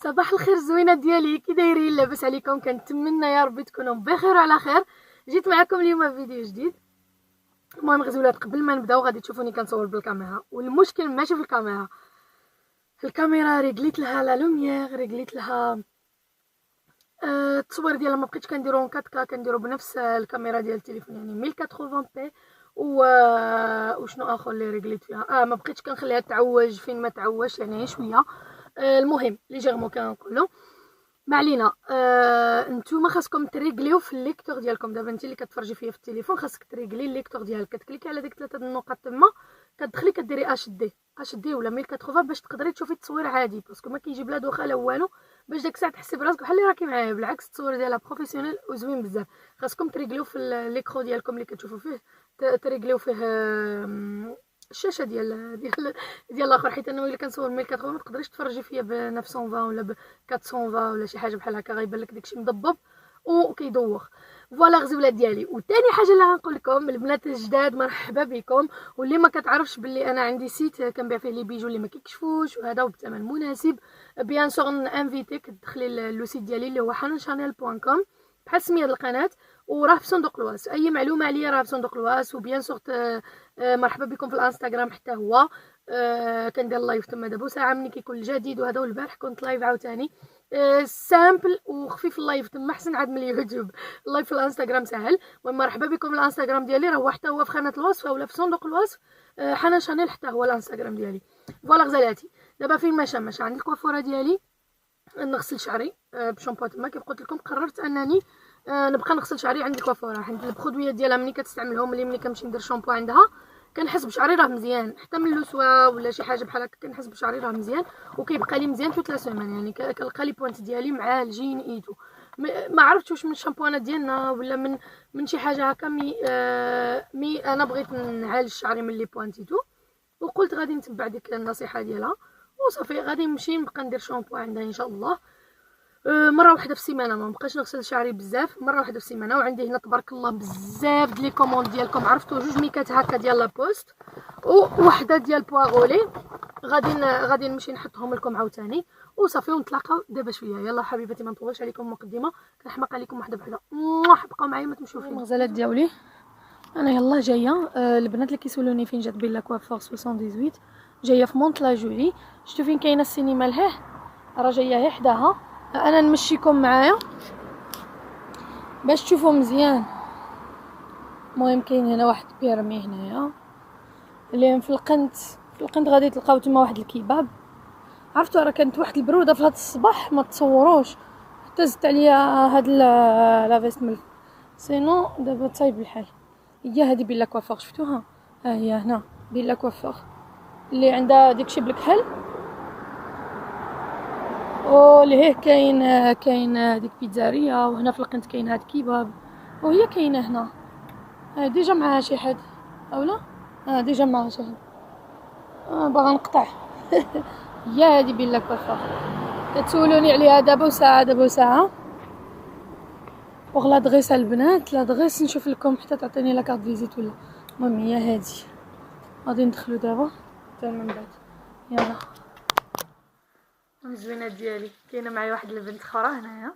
صباح الخير الزوينه ديالي، كي دايرين؟ لاباس عليكم؟ كنتمنى يا ربي تكونوا بخير وعلى خير. جيت معكم اليوم في فيديو جديد. المهم غزولات، قبل ما نبداو غادي تشوفوني كنصور بالكاميرا، والمشكل ماشي في الكاميرا ريغليت لها لا لوميير، ريغليت لها التصوير ديالها ما بقيتش كنديرو 4K، كنديرو بنفس الكاميرا ديال التليفون يعني 1080 بي. وشنو اخر اللي ريغليت فيها؟ ما بقيتش كنخليها تعوج فين ما تعوج يعني شويه. المهم ليجيرمون كنقولوا ما علينا. نتوما خاصكم تريغليو في الليكتور ديالكم. دابا انت اللي كتفرجي فيا في التليفون خاصك تريغلي الليكتور ديالك، كتكليكي على ديك 3 النقط تما، كتدخلي كديري اش دي ولا 1080 باش تقدري تشوفي التصوير عادي، باسكو ما كيجيب لا دوخه لا والو، باش داك الساعه تحسي براسك بحال اللي راكي معايا. بالعكس التصوير ديالها بروفيسيونيل وزوين بزاف. خاصكم تريغليو في ليكرو ديالكم اللي كتشوفوا فيه، تريغليو فيه الشاشه ديال الاخر، حيت انا الا كنصور 1080 ما تقدريش تفرجي فيا ب 920 ولا ب 420 ولا شي حاجه بحال هكا، غيبان لك داكشي مضبب وكيدوخ. فوالا غزولات ديالي. وثاني حاجه اللي غنقول لكم البنات الجداد، مرحبا بكم. واللي ما كتعرفش باللي انا عندي سيت كنبيع فيه لي بيجو اللي ما كيكشفوش، وهذا وبثمن مناسب، بيان سور انفيتيك تدخلي لو سيت ديالي اللي هو hananchannel.com بحال سميه القناه، وراه في صندوق الوصف. اي معلومه عليا راه في صندوق الوصف. وبيان سور مرحبا بكم في الانستغرام حتى هو. كندير لايف تما دابا ساعه ملي كيكون الجديد، وهذا والبارح كنت لايف عاوتاني. سامبل وخفيف اللايف تما احسن عاد من اليوتيوب. اللايف في الانستغرام سهل. ومرحبا بكم في الانستغرام ديالي، راه حتى هو في خانه الوصف ولا في صندوق الوصف. حنان شانيل حتى هو الانستغرام ديالي. فوالا غزالاتي، دابا فين ماشي عندي الكوافوره ديالي، نغسل شعري بشامبو. تما كيف قلت لكم قررت انني نبقى نغسل شعري عند الكوافوره، حيت البرودويات ديالها ملي كتستعملهم، ملي كنمشي ندير شامبو عندها كنحس بشعري راه مزيان، حتى من لوسوا ولا شي حاجه بحال هكا كنحس بشعري راه مزيان، وكيبقى لي مزيان توت لا سيمين. يعني كنلقى لي بوينت ديالي معالجين ايتو. ما عرفتش واش من الشامبوانات ديالنا ولا من شي حاجه هكا. مي انا بغيت نعالج شعري من لي بوينتيتو، وقلت غادي نتبع ديك النصيحه ديالها وصافي. غادي نمشي نبقى ندير شامبو عندها ان شاء الله مره واحده في السيمانه. ما بقاش نغسل شعري بزاف، مره واحده في السيمانه. وعندي هنا تبارك الله بزاف ديال لي كوموند ديالكم. عرفتوا جوج ميكات هكا ديال لا بوست ووحده ديال بواغولي. غادي نمشي نحطهم لكم عاوتاني وصافي، ونتلاقاو دابا شويه. يلا حبيباتي ما نطولش عليكم مقدمه، كنحماق عليكم وحده بحدا. بقاو معايا ما تمشيو فين الغزالات ديالي. انا يلا جايه. البنات اللي كيسولوني فين جات بيلا كوافور 78، جايه في مونت لا جولي. شفتوا فين كاينه السينما لهيه؟ راه جايه هي حداها. انا نمشيكم معايا باش تشوفوا مزيان. المهم كاين هنا واحد بيرمي هنايا اللي في القنت غادي تلقاو تما واحد الكباب. عرفتوا راه كانت واحد البروده في هذا الصباح ما تصوروش، حتى زدت عليا هاد لا فيست ملك. سينو دابا طايب الحال. هي هذه بيلا كوافور، شفتوها؟ ها هي هنا بيلا كوافور اللي عندها داكشي بالكحل. لهيه كاين ديك بيتزاريا، وهنا في القنت كاين هاد كباب، وهي كاينه هنا. ديجا معها شي حد اولا؟ ديجا معها شي حد. باغا نقطع. هي هادي بيلا كوافور كتسولوني عليها دابا وساعه. وغلا دغيس البنات، لا دغيس نشوف لكم حتى تعطيني لا كارت فيزيت ولا. المهم هي هادي. غادي ندخلو دابا حتى من بعد. يلا الزوينات ديالي. كاينه معايا واحد البنت اخرى هنايا.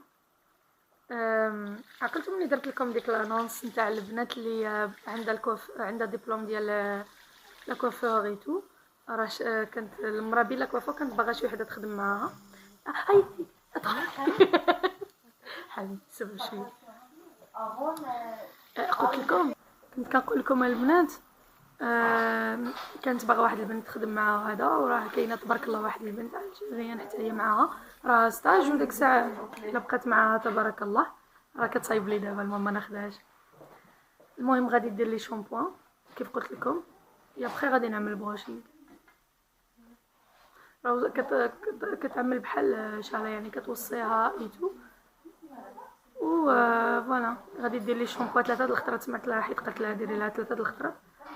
عقلتوا ملي درت لكم ديك لانونس نتاع البنات اللي عندها ديبلوم ديال لا كوافوريتو. راه كانت المراه بلا كوافور كانت باغا شي وحده تخدم معاها. هاي حبيبي سيب شويه. قلت لكم كنت كنقول لكم البنات كانت باغا واحد البنت تخدم معاها هذا، وراه كاينه تبارك الله واحد البنت عجباني حتى هي معاها، راه ستاج وداك الساعه الا بقات معاها تبارك الله راه كتصايب لي دابا. المهم ما ناخذهاش. المهم غادي دير لي شامبوان كيف قلت لكم، يا بخي غادي نعمل بروشينغ. راه كتعمل بحال شعره يعني كتوصيها ايتو. و فوالا غادي دير لي شامبو 3 د الخطرات. سمعت لها حيت قالت لها ديري لها 3 د الخطرات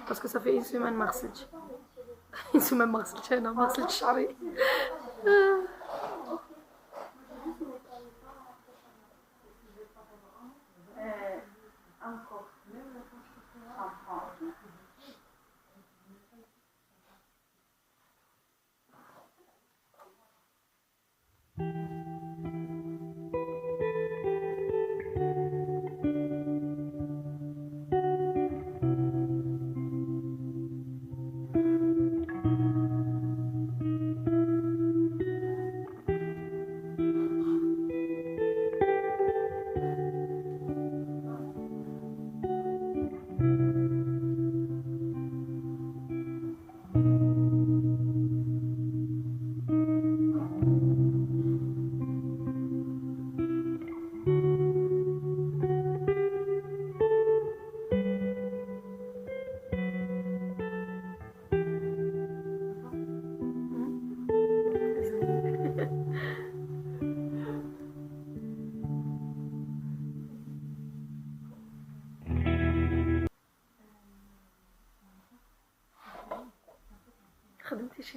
باسكو صافي اون سيمين ما غسلتش. اون سيمين ما غسلتش، انا ما غسلتش شعري.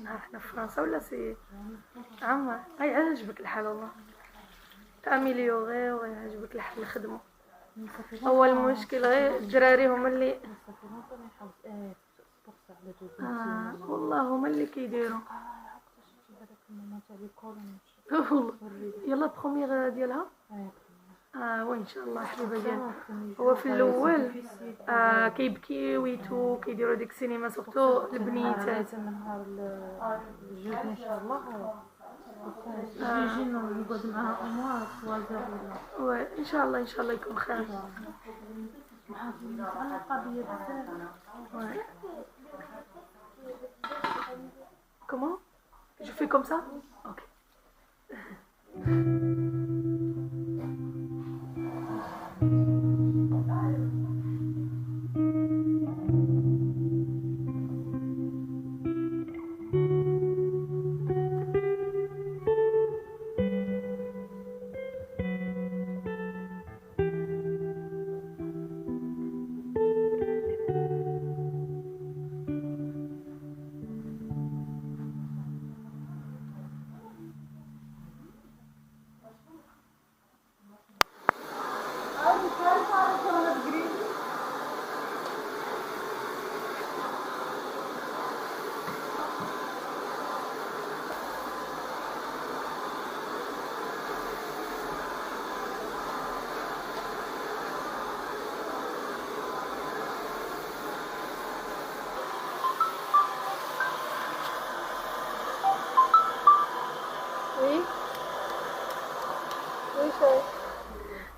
عايشينها حنا في فرنسا ولا سي عما هاي عجبك الحال والله تاميليوغي ويعجبك الحال الخدمه. هو المشكل غير الدراري هما اللي والله هما اللي كيديروا يلا بخوميغ ديالها وان شاء الله حبيبه ديالي. هو في الاول كيبكي ويتو كيديروا ديك السينما سورتو البنيتات نهار الجوج ان شاء الله يجي نقعد معها اموار وازر ولا ان شاء الله يكون خير. على قضيه بزاف Comment? Je fais comme ça? Ok.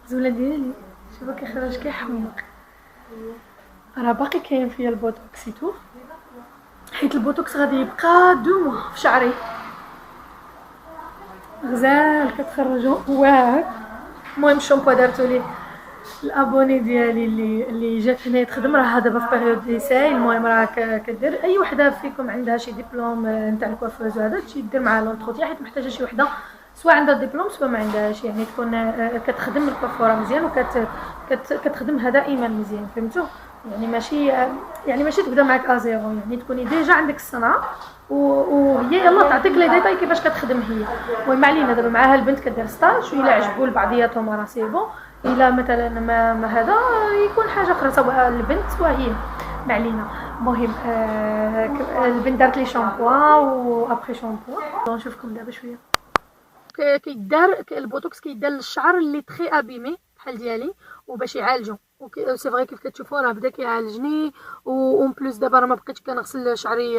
زوله ديالي شوفوا كيخرج كيحمق راه باقي كاين فيا البوتوكسيتو حيت البوتوكس غادي يبقى 2 موا في شعري غزال كتخرجوا واعر. المهم الشامبو دارتو ليه الابوني ديالي اللي جات هنا تخدم راه دابا في بيريود ليساي. المهم راه كدير اي وحده فيكم عندها شي ديبلوم نتاع الكوافوز وهذا تجي دير معها لونتروتيا حيت محتاجه شي وحده سواء عندها ديبلوم سواء ما عندهاش يعني تكون كتخدم الكوافوره مزيان كتخدمها دائما مزيان فهمتوا يعني ماشي تبدا معك ازيرو يعني تكوني ديجا عندك الصنعه وهي يلا تعطيك لي ديتاي كيفاش كتخدم هي. المهم علينا دابا معاها البنت كدير ستاج وإلا عجبوا لبعضياتهم راه سي بون الا مثلا ما هذا يكون حاجه اخرى سواء البنت سواء هي ما علينا. المهم البنت دارت لي شامبو وابخي شامبو نشوفكم دابا شويه. كيدار البوتوكس كيدار للشعر اللي تري ابيمي بحال ديالي وباش يعالجو سي فري كيف كتشوفوا راه بدا كيعالجني اون بليس دابا راه ما بقيتش كنغسل شعري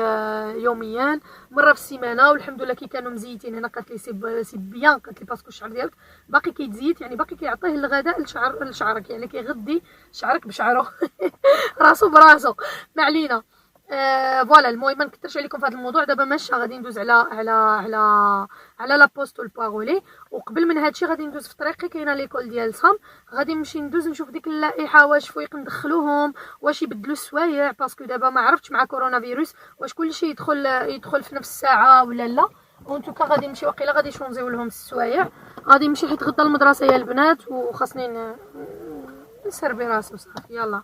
يوميا مره في السيمانه والحمد لله كي كانوا مزيتين هنا قالت لي سي بيان قالت لي باسكو الشعر ديالك باقي كيتزيت يعني باقي كيعطيه الغذاء لشعرك يعني كيغذي شعرك بشعره راسو براسو ما علينا. فوالا المهم ما نكثرش عليكم في هذا الموضوع دابا ماشي غادي ندوز على لا بوست والبارولي. وقبل من هادشي غادي ندوز في طريقي كاينه ليكول ديال صام غادي نمشي ندوز نشوف ديك اللائحه واش فويق ندخلوهم واش يبدلوا السوايع باسكو دابا ما عرفتش مع كورونا فيروس واش كلشي يدخل في نفس الساعه ولا لا. اون توكا غادي نمشي واقيلا غادي شونزيو لهم السوايع غادي نمشي حيت غدا المدرسه يا البنات وخاصني نسربي راسو صافي يلا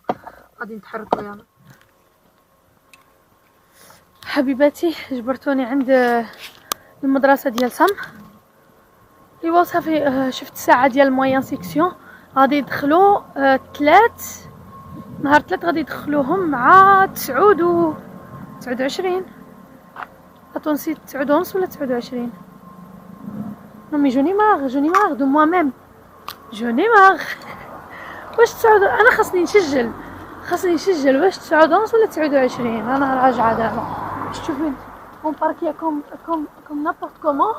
غادي نتحركوا يلا حبيباتي. جبرتوني عند المدرسه ديال سام ايوا صافي شفت الساعه ديال الموين سيكسيون غادي يدخلوا نهار 3 غادي يدخلوهم مع 29 نسيت 9 ونص ولا 29 نومي جوني ماغ دو موا ميم جوني ماغ واش 9 انا خاصني نسجل واش 9 ونص ولا 29 انا راجعه دابا شوفي اون باركيا كوم نابورت كومون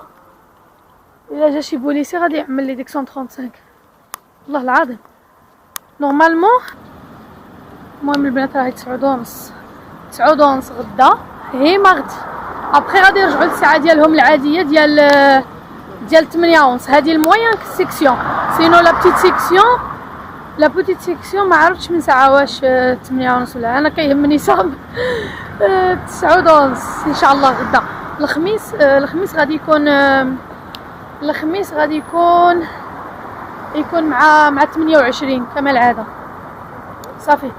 الا جا شي بوليسي غادي يعمل لي ديك 135 والله العظيم نورمالمون. المهم البنات راهي 9 ونص غدا هي ما غد ابخي غادي يرجعوا للساعه ديالهم العاديه ديال 8 ونص هذه الموين سيكسيون سينو لا بوتيت سيكسيون ما عرفتش من ساعه واش 8 ونص ولا انا كيهمني صاب 9 ونص ان شاء الله غدا. الخميس غادي يكون مع 28 كما العاده. صافي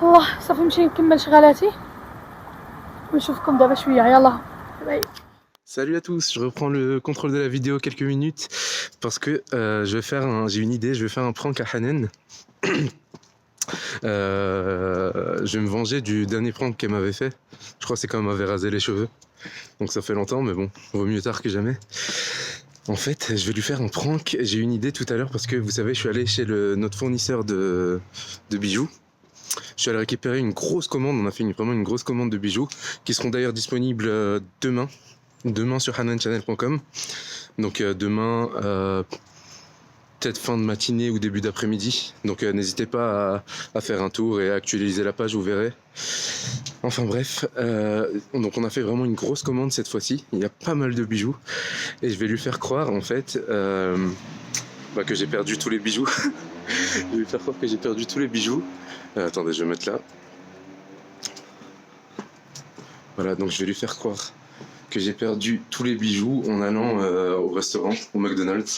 الله صافي نمشي نكمل شغالاتي نشوفكم دابا شويه يلا باي. Salut à tous, je reprends le contrôle de la vidéo quelques minutes parce que j'ai une idée, je vais faire un prank à Hanen. Je vais me venger du dernier prank qu'elle m'avait fait. Je crois que c'est quand elle m'avait rasé les cheveux. Donc ça fait longtemps, mais bon, vaut mieux tard que jamais. En fait, je vais lui faire un prank. J'ai eu une idée tout à l'heure parce que vous savez, je suis allé chez notre fournisseur de bijoux. Je suis allé récupérer une grosse commande. On a fait vraiment une grosse commande de bijoux qui seront d'ailleurs disponibles demain sur hanenchannel.com. Donc demain, peut-être fin de matinée ou début d'après-midi. Donc n'hésitez pas à faire un tour et à actualiser la page, vous verrez. Enfin bref, donc on a fait vraiment une grosse commande cette fois-ci. Il y a pas mal de bijoux et je vais lui faire croire en fait que j'ai perdu tous les bijoux. Je vais lui faire croire que j'ai perdu tous les bijoux. Attendez, je vais mettre là. Voilà, donc je vais lui faire croire que j'ai perdu tous les bijoux en allant au restaurant, au McDonald's.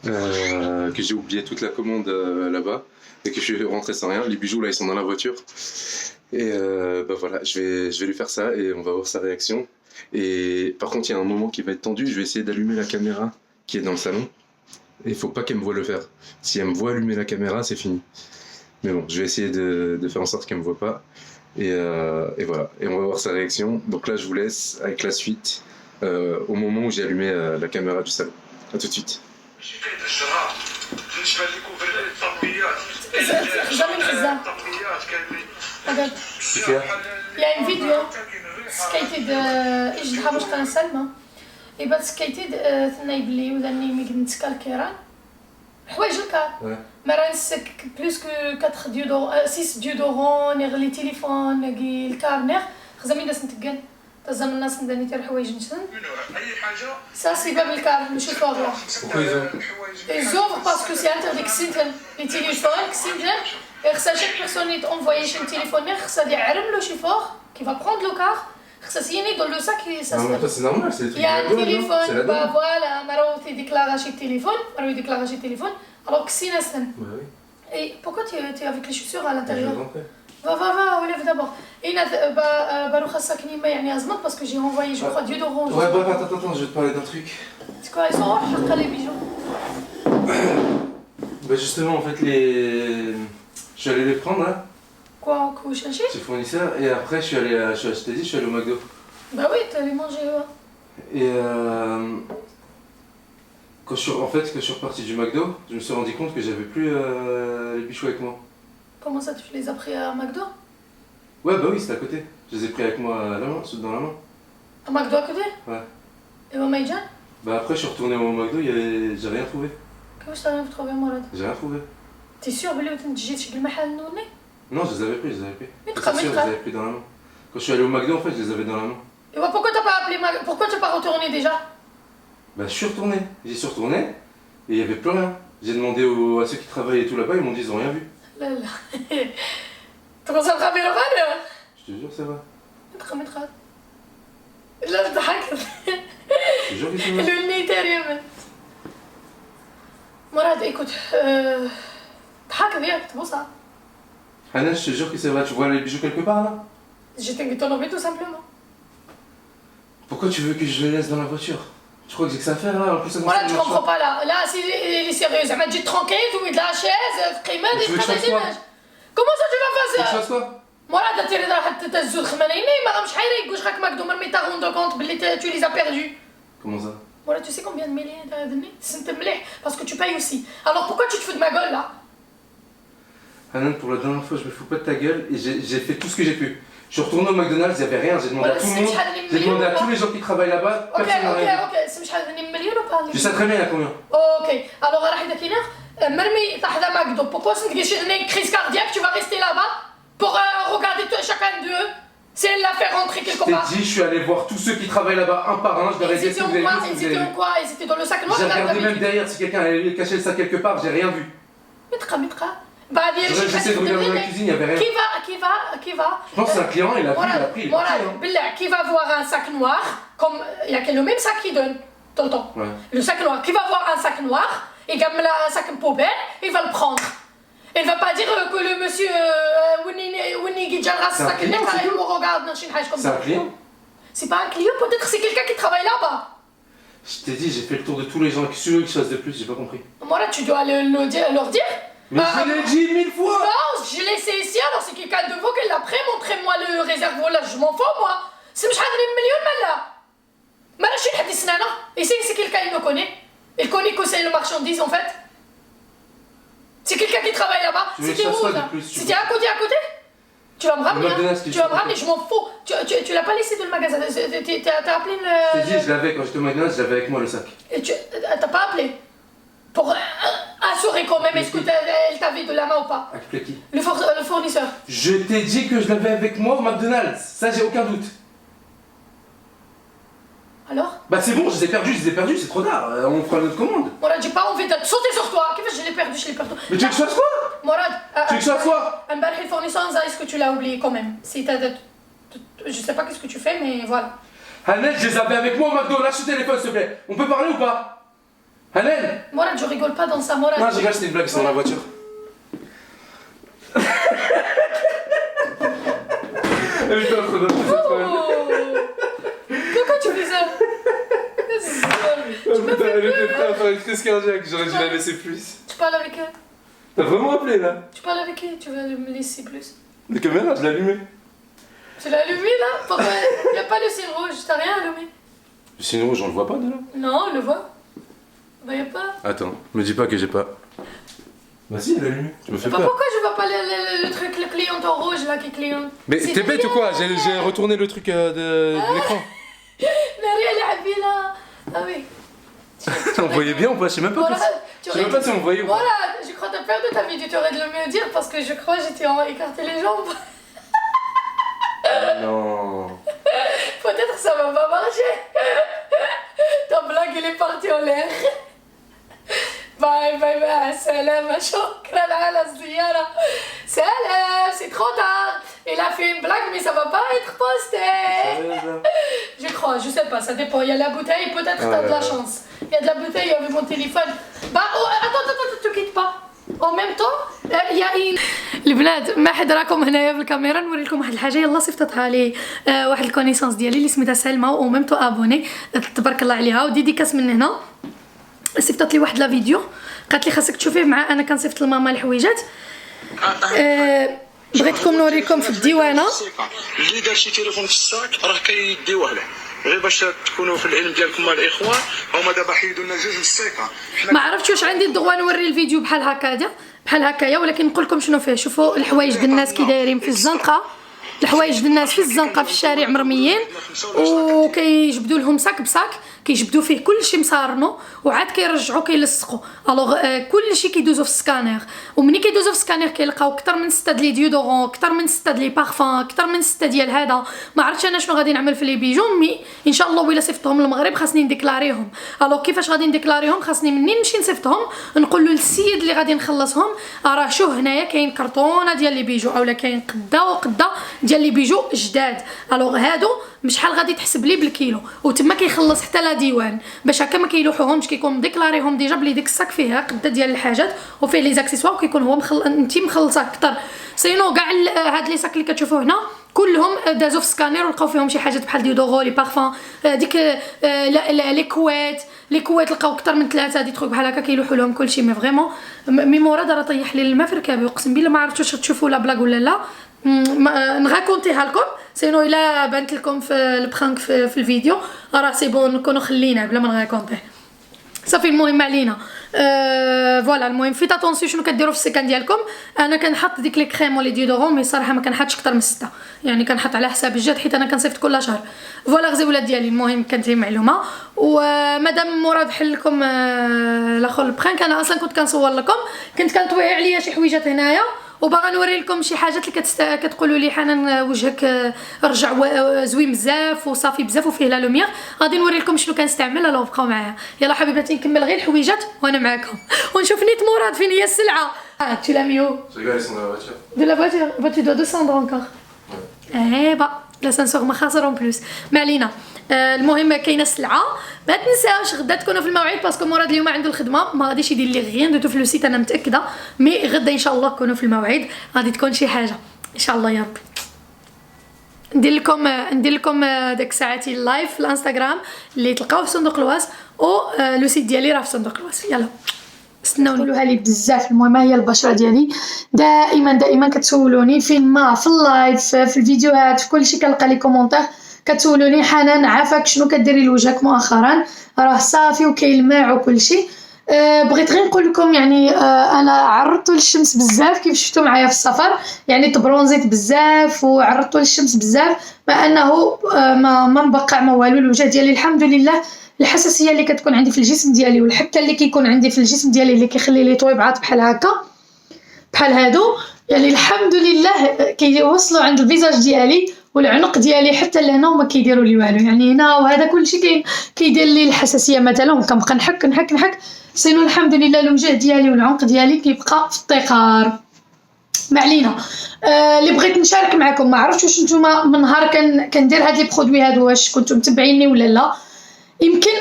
Que j'ai oublié toute la commande là-bas et que je suis rentré sans rien. Les bijoux là ils sont dans la voiture et voilà, je vais lui faire ça et on va voir sa réaction. Et par contre il y a un moment qui va être tendu, je vais essayer d'allumer la caméra qui est dans le salon et il faut pas qu'elle me voie le faire. Si elle me voit allumer la caméra c'est fini. Mais bon, je vais essayer de faire en sorte qu'elle me voit pas et voilà, et on va voir sa réaction. Donc là je vous laisse avec la suite au moment où j'ai allumé la caméra du salon. A tout de suite. Il y a une vidéo سكيتي ايش دها باش كنسلمها ايبا سكيتي ثناي بلي وداني ميك نتكالكيران حوايج الكار مرانسك بلوس كو 4 ديودور 6 ديودورون نغلي تليفون نغي الكار نغ خزامي داس نتكن تزم الناس نداني تاع حوايج نشن اي حاجه سا سي باب الكار ماشي فوغلا ايزوف باسكو سي انترديك سينتن لي تيليفون كسينتن خصها شاك بيرسون اللي تونفويي شي تليفون خصها يعرم لو شيفور كي فا بروند لو كار خصها سيني دون لو ساك سا سي نورمال سي يا تليفون با فوالا مرو تي ديكلارا شي تليفون مرو يديكلارا شي تليفون alors que c'est Nassan. Oui. Et pourquoi tu es avec les chaussures à l'intérieur? Va, relève d'abord. Et Baruch Sakni m'a yani azmat parce que j'ai envoyé, je crois, Dieu d'orange. Ouais, attends, je vais te parler d'un truc. C'est quoi, ils sont hors les bijoux? Bah justement, en fait, je suis allé les prendre là. Quoi, chercher? Chez fournisseur, et après je suis allé au McDo. Bah oui, t'es allé manger là. Et quand je suis reparti du McDo, je me suis rendu compte que j'avais plus les bijoux avec moi. Comment ça, tu les as pris à McDo? Ouais, bah oui, c'était à côté. Je les ai pris avec moi à la main, dans la main. À McDo à côté? Ouais. Et au Maïdjan? Bah après, je suis retourné au McDo, j'ai rien trouvé. Comment ça, t'as rien trouvé, Mourad? J'ai rien trouvé. T'es sûr, Billy, que tu chez le mahal nouné? Non, je les avais pris. C'est sûr, je les avais pris dans la main. Quand je suis allé au McDo, en fait, je les avais dans la main. Et bah pourquoi t'as pas appelé pourquoi t'as pas retourné déjà? Bah je suis retourné. J'y suis retourné et il y avait plus rien. J'ai demandé à ceux qui travaillaient et tout là-bas, ils m'ont dit ils ont rien vu. Là. Tu commences à me rappeler le rad? Je te jure, c'est vrai. Là, je ضحك. Je te jure que c'est vrai. Le nez terrible. Mourad, écoute, ضحك بيك تبوسها. Hanan, je te jure que c'est vrai. Tu vois les bijoux quelque part là? J'étais étonnée tout simplement. Pourquoi tu veux que je les laisse dans la voiture? Tu crois que j'ai que ça à faire là? En plus, ça voilà, tu comprends pas là. Là, si elle est sérieuse, elle m'a dit tranquille, tu mets de la chaise, قيمة des images. Comment ça tu vas faire ça? Tu fasses quoi? Voilà, t'as tiré dans la tête تزود خمانيني ما غمش حيرة يقولش راك ماكدو مرمي t'as rendu compte بلي tu les as perdus. Comment ça? Voilà, tu sais combien de milliers t'as donné? C'est مليح parce que tu payes aussi. Alors pourquoi tu te fous de ma gueule là? Hanan, pour la dernière fois, je me fous pas de ta gueule et j'ai fait tout ce que j'ai pu. Je suis retourné au McDonald's, il n'y avait rien, j'ai demandé à tout le monde, j'ai demandé à tous les gens qui travaillent là-bas, personne n'a rien. Ok, c'est شحال ثاني مليون ou pas? Je sais très bien, il y a combien? Ok, alors راح يدك هنا مرمي تحت McDo. Pourquoi si tu as une crise cardiaque, tu vas rester là-bas pour regarder chacun d'eux si elle l'a fait rentrer quelque part? Je t'ai dit, je suis allé voir tous ceux qui travaillent là-bas un par un, je leur ai dit est-ce que vous avez vu, Ils étaient en quoi? Ils étaient dans le sac noir? J'ai regardé même derrière si quelqu'un allait cacher le sac quelque part, j'ai rien vu. متقا J'essaie de regarder dans la cuisine, il n'y avait rien. Qui va? Je pense que c'est un client, il a vu, il a pris, il est parti. Qui va voir un sac noir, comme il y a le même sac qui donne, t'entends? Le sac noir, qui va voir un sac noir, il gagne un sac poubelle, il va le prendre. Elle va pas dire que le monsieur Winnie Gidjalras, C'est un client, c'est il me regarde dans une comme C'est un ça. client. C'est pas un client, peut-être c'est quelqu'un qui travaille là-bas. Je t'ai dit, j'ai fait le tour de tous les gens. Qu'est-ce que tu veux que je fasse de plus? J'ai pas compris. Moi là, tu dois leur dire. Mais je l'ai dit 1000 fois. Non, je l'ai laissé ici, alors c'est quelqu'un de vous qui l'a pris. Montrez-moi le réservoir là, je m'en fous moi. C'est مش حاضرين مليون ملا. مالش حد يسنانا. Ici c'est quelqu'un il me connaît. Il connaît que c'est le marchandise en fait. C'est quelqu'un qui travaille là-bas. C'était où là? C'était à côté. Tu vas me ramener, tu vas me ramener, je m'en fous. Tu l'as pas laissé dans le magasin. T'as appelé le. Je t'ai dit, je l'avais quand j'étais au magasin, j'avais avec moi le sac. Et t'as pas appelé pour assurer quand même, est-ce que elle t'avait de la main ou pas? Appelé qui? Le fournisseur. Je t'ai dit que je l'avais avec moi au McDonald's. Ça, j'ai aucun doute. Alors? Bah c'est bon, je les ai perdus, c'est trop tard. On fera notre commande. Morad, j'ai pas envie de sauter sur toi. Qu'est-ce que je l'ai perdu? Mais tu veux que je fasse quoi? Morad, Tu veux que je fasse quoi? le fournisseur, est-ce que tu l'as oublié quand même? Si je sais pas qu'est-ce que tu fais, mais voilà. Hanel, je les avais avec moi au McDo. Lâche le téléphone, s'il te plaît. On peut parler ou pas? Hanel? Morad, je rigole pas dans ça, Morad. Non, je rigole, c'était une blague, c'est dans la voiture. Elle était en train de Pourquoi tu fais ça? Tu m'as fait Elle était peur. prête à faire une crise cardiaque, j'aurais dû la laisser plus. Tu parles avec elle? T'as vraiment appelé là? Tu parles avec elle? Tu vas me laisser plus? La caméra, je l'ai allumée. Tu l'as allumé là? Pourquoi? Il a pas le signe rouge, t'as rien allumé? Le signe rouge, on le voit pas de là? Non, on le voit. Bah y'a pas. Attends, me dis pas que j'ai pas. Bah si, il est allumé. Tu me fais Bah peur. pourquoi je vois pas le truc, le client en rouge là qui cliente? Mais C'est t'es bête ou quoi? rien. J'ai retourné le truc de l'écran. La réelle là. Ah oui. On voyait bien ou pas? Je sais même pas. Voilà, Je sais même pas si on voyait ou pas. Voilà, je crois que t'as perdu ta vie, tu aurais de le mieux dire parce que je crois que j'étais en écarté les jambes. Non. Peut-être que ça va pas marcher. Ta blague elle est partie en l'air. Bye bye bye, salam, shukran ala ziyara. Salam, c'est trop tard. Il a fait une blague mais ça va pas être posté. Je crois, je sais pas, ça dépend. Il y a la bouteille, peut-être t'as de la chance. Il y a de la bouteille avec mon téléphone. Bah oh, attends, te quitte pas. En même temps, il y a une البلاد ما حد راكم هنايا بالكاميرا نوري لكم واحد الحاجه يلا صيفطتها لي واحد الكونيسونس ديالي اللي سميتها سلمى او ميم تو ابوني تبارك الله عليها وديديكاس من هنا صيفطت لي واحد لا فيديو قالت لي خاصك تشوفيه مع انا كنصيفط لماما الحويجات بغيتكم نوريكم في الديوانه اللي دار شي تليفون في الساك راه كيديوه له غير باش تكونوا في العلم ديالكم مع الاخوان هما دابا حيدوا لنا جوج من السيكه ما عرفتش واش عندي الدغوا نوري الفيديو بحال هكايا ولكن نقول لكم شنو فيه. شوفوا الحوايج ديال الناس كي دايرين في الزنقه، الحوايج ديال الناس في الزنقه في الشارع مرميين وكيجبدوا لهم ساك بساك كيجبدوا فيه كلشي مصارنو وعاد كيرجعوا كيلصقوا. الوغ كلشي كيدوزو في السكانير ومني كيدوزو في السكانير كيلقاو اكثر من 6 ديال لي ديودورون، اكثر من 6 ديال لي بارفان، اكثر من 6 ديال هذا. ما عرفتش انا شنو غادي نعمل في لي بيجو مي ان شاء الله ولا صيفطهم للمغرب خاصني نديكلاريهم. الوغ كيفاش غادي نديكلاريهم؟ خاصني منين نمشي نصيفطهم نقول له للسيد اللي غادي نخلصهم راه شو هنايا كاين كرتونه ديال لي بيجو اولا كاين قدا وقدا ديال لي بيجو جداد. الوغ هادو شحال غادي تحسب لي بالكيلو وتما كيخلص حتى لا ديوان باش هكا ما كيلوحوهمش كيكون مديكلاريهم ديجا بلي ديك الساك فيها قدا ديال الحاجات وفيه لي زاكسيسوار وكيكون هو انت مخلصه اكثر. سينو كاع هاد لي ساك اللي كتشوفوا هنا كلهم دازو في السكانير ولقاو فيهم شي حاجات بحال ديودورو لي بارفان ديك لي كويت لقاو اكثر من 3 دي تروك بحال هكا كيلوحوا لهم كلشي. مي فريمون مي مراد راه طيح لي الماء في ركابي اقسم بالله ما عرفتش واش تشوفوا لا بلاك ولا لا. نغاكونتيها لكم سينو الا بانت لكم في البرانك في الفيديو راه سي بون نكونوا خلينا بلا ما نغاكونتيه صافي. المهم علينا فوالا. المهم فيت اتونسيون شنو كديروا في السكان ديالكم. انا كنحط ديك لي كريم ولي ديودورون مي صراحه ما كنحطش اكثر من 6 يعني كنحط على حساب الجد حيت انا كنصيفط كل شهر. فوالا غزيولات ديالي. المهم كانت هي معلومه ومادام مراد حل لكم الاخر البرانك انا اصلا كنت كنصور لكم كنت كنطوي عليا شي حويجات هنايا وباغا نوري لكم شي حاجات اللي كتقولوا لي حنان وجهك رجع زوين بزاف وصافي بزاف وفيه لا لوميير. غادي نوري لكم شنو كنستعمل. الو بقاو معايا يلا حبيباتي نكمل غير الحويجات وانا معاكم ونشوف نيت مراد فين هي السلعه. tu l'as mis où? De la voiture. Bah tu dois descendre encore. Eh bah l'ascenseur ما خاسر en plus. ما علينا. المهم كاينه السلعه ما تنساوش غدا تكونوا في الموعد باسكو مراد اليوم عنده الخدمه ما غاديش يدير لي غيان دو تو في لو سيت انا متاكده. مي غدا ان شاء الله تكونوا في الموعد غادي تكون شي حاجه ان شاء الله يا ربي. ندير لكم داك ساعتين لايف في الانستغرام اللي تلقاوه في صندوق الوصف او لو سيت ديالي راه في صندوق الوصف. يلا استناوني. قولوها لي بزاف. المهم هي البشره ديالي دائما كتسولوني فين ما في اللايف في الفيديوهات في كلشي كنلقى لي كومونتير كتسولوني حنان عافاك شنو كديري لوجهك مؤخرا راه صافي وكيلمع وكلشي. بغيت غير نقول لكم يعني انا عرضت للشمس بزاف كيف شفتوا معايا في السفر يعني تبرونزيت بزاف وعرضت للشمس بزاف مع انه ما مبقع ما والو. الوجه ديالي الحمد لله الحساسيه اللي كتكون عندي في الجسم ديالي والحكه اللي كيكون عندي في الجسم ديالي اللي كيخلي لي طويبعات بحال هكا بحال هادو يعني الحمد لله كيوصلوا عند الفيزاج ديالي والعنق ديالي حتى لهنا وما كيديروا لي والو. يعني هنا وهذا كلشي كيدير لي الحساسيه مثلا وكنبقى نحك سينو الحمد لله الوجه ديالي والعنق ديالي كيبقى في الطيقار. ما علينا. اللي بغيت نشارك معكم ما عرفتش واش نتوما من نهار كندير هاد لي برودوي هادو واش كنتم متبعيني ولا لا. يمكن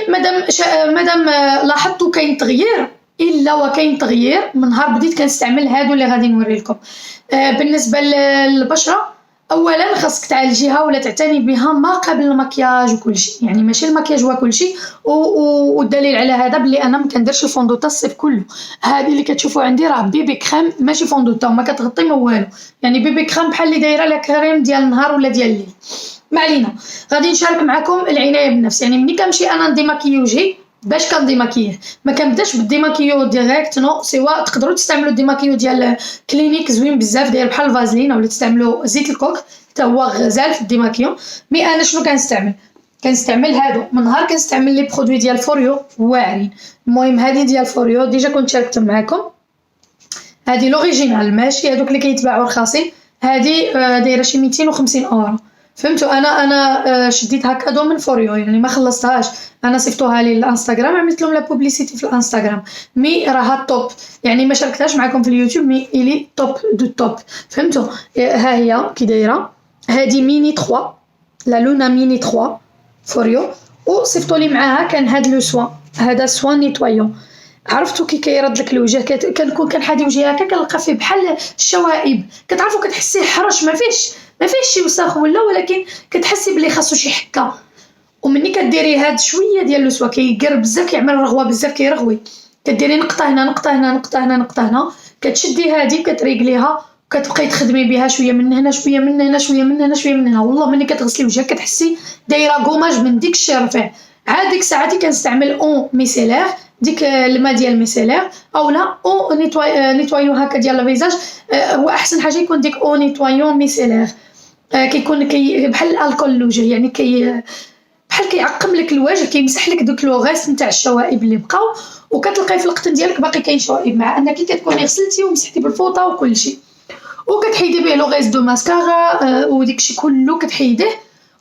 مادام لاحظتوا كاين تغيير الا وكاين تغيير من نهار بديت كنستعمل هادو اللي غادي نوري لكم. بالنسبه للبشره اولا خاصك تعالجيها ولا تعتني بها ما قبل المكياج وكلشي يعني ماشي المكياج وكلشي. والدليل على هذا بلي انا ما كنديرش الفوندوطه الصيف كله. هذه اللي كتشوفوا عندي راه بيبي كريم ماشي فوندوطه وما كتغطي ما والو يعني بيبي كريم بحال اللي دايره لا كريم ديال النهار ولا ديال الليل. ما علينا. غادي نشارك معكم العنايه بالنفس يعني ملي كنمشي انا نديماكيي وجهي باش كنديماكيه ما كنبداش بالديماكيو ديريكت نو سوا تقدروا تستعملوا الديماكيو ديال كلينيك زوين بزاف داير بحال الفازلين ولا تستعملوا زيت الكوك حتى هو غزال في الديماكيو. مي انا شنو كنستعمل هادو من نهار كنستعمل لي برودوي ديال فوريو واعرين. المهم هذه ديال فوريو ديجا كنت شاركت معكم هذه لوريجينال ماشي هذوك اللي كيتباعوا رخاصين. هذه دايره شي 250 اورو فهمتوا. انا شديتها كادو من فوريو يعني ما خلصتهاش انا صيفطوها لي الانستغرام عملت لهم لا بوبليسيتي في الانستغرام. مي راها توب يعني ما شاركتهاش معكم في اليوتيوب مي الي توب دو توب فهمتوا. ها هي كي دايره هذه ميني 3 لا لونا ميني 3 فوريو وصيفطوا لي معاها كان هاد لو سوان هذا سوان نيتوايون. عرفتوا كي كيرد لك الوجه كنكون كنحادي وجهي هكا كنلقى فيه بحال الشوائب كتعرفوا كتحسيه حرش ما فيهش شي وساخ ولا ولكن كتحسي بلي خاصو شي حكه. ومني كديري هاد شويه ديال لو سوا كيقرب بزاف كيعمل رغوه بزاف كيرغوي كديري نقطه هنا كتشدي هادي كتريقليها وكتبقاي تخدمي بها شويه من هنا شويه من هنا شويه من هنا شويه من هنا. والله مني كتغسلي وجهك كتحسي دايره كوماج من ديك الشي رفيع. عاد ديك ساعتي كنستعمل اون ميسيلير ديك الماء ديال ميسيلير اولا او نيتوايون هكا ديال الفيزاج. هو احسن حاجه يكون ديك او نيتوايون ميسيلير كيكون بحال الكول للوجه يعني بحال كيعقم لك الوجه كيمسح لك دوك لو غيس نتاع الشوائب اللي بقاو وكتلقاي في القطن ديالك باقي كاين شوائب مع انك كتكوني غسلتي ومسحتي بالفوطه وكلشي وكتحيدي به لو غيس دو ماسكارا وديكشي كله كتحيديه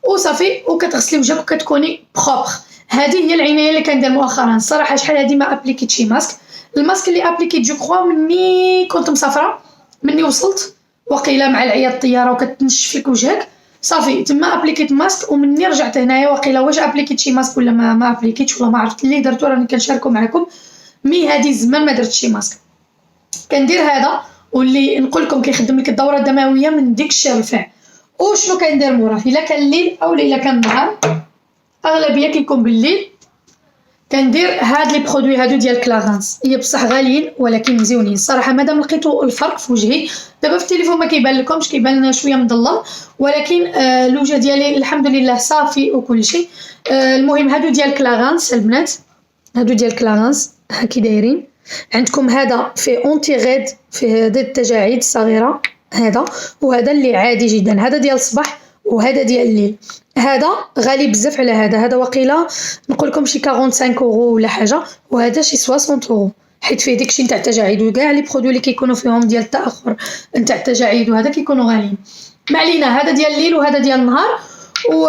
وصافي وكتغسلي وجهك وكتكوني بروبر. هذه هي العنايه اللي كندير مؤخرا الصراحه. شحال هذه ما ابليكيت شي ماسك. الماسك اللي ابليكيت جو كخوا مني كنت مسافره مني وصلت وقيله مع العيا الطياره وكتنشف لك وجهك صافي تما ابليكيت ماسك ومني رجعت هنايا وقيله واش ابليكيت شي ماسك ولا ما ابليكيتش ولا ما عرفت اللي درتو راني كنشاركو معكم. مي هذه زمان ما درت شي ماسك كندير هذا واللي نقول لكم كيخدم لك الدوره الدمويه من ديك الشي رفيع. وشنو كندير موراه الا كان الليل او الا كان النهار اغلبيه كيكون بالليل كندير هاد لي برودوي هادو ديال كلاغانس. هي بصح غاليين ولكن مزيونين الصراحه. مادام لقيتو الفرق في وجهي دابا في التليفون ما كيبان لكمش كيبان شويه مضلل ولكن الوجه ديالي الحمد لله صافي وكل شيء. المهم هادو ديال كلاغانس البنات هادو ديال كلاغانس هاكي دايرين. عندكم هذا في اونتي غيد فيه هذه التجاعيد الصغيره هذا وهذا اللي عادي جدا. هذا ديال الصباح وهذا ديال الليل. هذا غالي بزاف على هذا وقيله نقول لكم شي 45 اورو ولا حاجه وهذا شي 60 اورو حيت فيه داكشي نتاع التجاعيد وكاع لي برودوي اللي كيكونوا فيهم ديال التاخر نتاع التجاعيد وهذا كيكونوا غاليين. ما علينا. هذا ديال الليل وهذا ديال النهار. و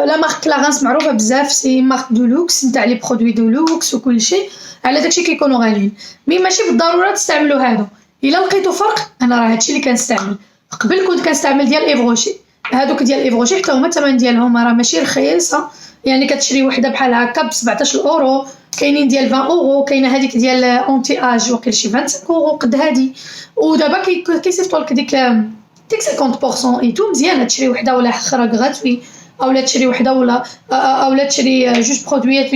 لا مارك كلاغانس معروفه بزاف سي مارك دو لوكس نتاع لي برودوي دو لوكس وكل شيء على داكشي كيكونوا غاليين. مي ماشي بالضروره تستعملوا هادو الا لقيتوا فرق. انا راه هادشي اللي كنستعمل. قبل كنت كنستعمل ديال ايفروشي هادوك ديال ايفروشي حتى هما الثمن ديالهم راه ماشي رخيصه يعني كتشري وحده بحال هكا ب 17 اورو، كاينين ديال 20 اورو، كاينه هذيك ديال اونتي اج وقيل شي 25 اورو قد هادي. ودابا كيصيفطوا لك ديك 50% اي تو، مزيانه تشري وحده ولا اخرى غراتوي، اولا تشري وحده ولا اولا تشري جوج برودويات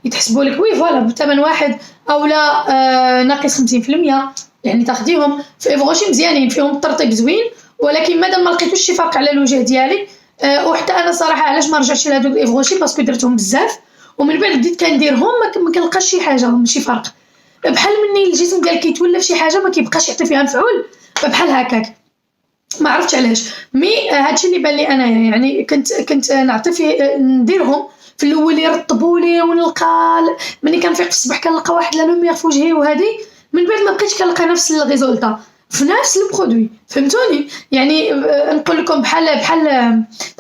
يتحسبوا لك وي فوالا بثمن واحد، اولا ناقص 50%، يعني تاخديهم في افغوشي مزيانين فيهم الترطيب زوين، ولكن مادام ما لقيتوش شي فرق على الوجه ديالي. وحتى انا صراحه علاش ما رجعتش لهادوك افغوشي باسكو درتهم بزاف ومن بعد بديت كنديرهم ما كنلقاش شي حاجه ماشي فرق، بحال مني الجسم ديالك كيتولف شي حاجه ما كيبقاش يعطي فيها مفعول بحال هكاك، ما عرفتش علاش. مي هادشي اللي بان لي انا يعني كنت نعطي فيه نديرهم في الاول يرطبوا لي ونلقى ملي كنفيق في الصباح كنلقى واحد لا لوميير في وجهي وهذه، من بعد ما بقيتش كنلقى نفس الريزولطا في نفس البرودوي، فهمتوني؟ يعني نقول لكم بحال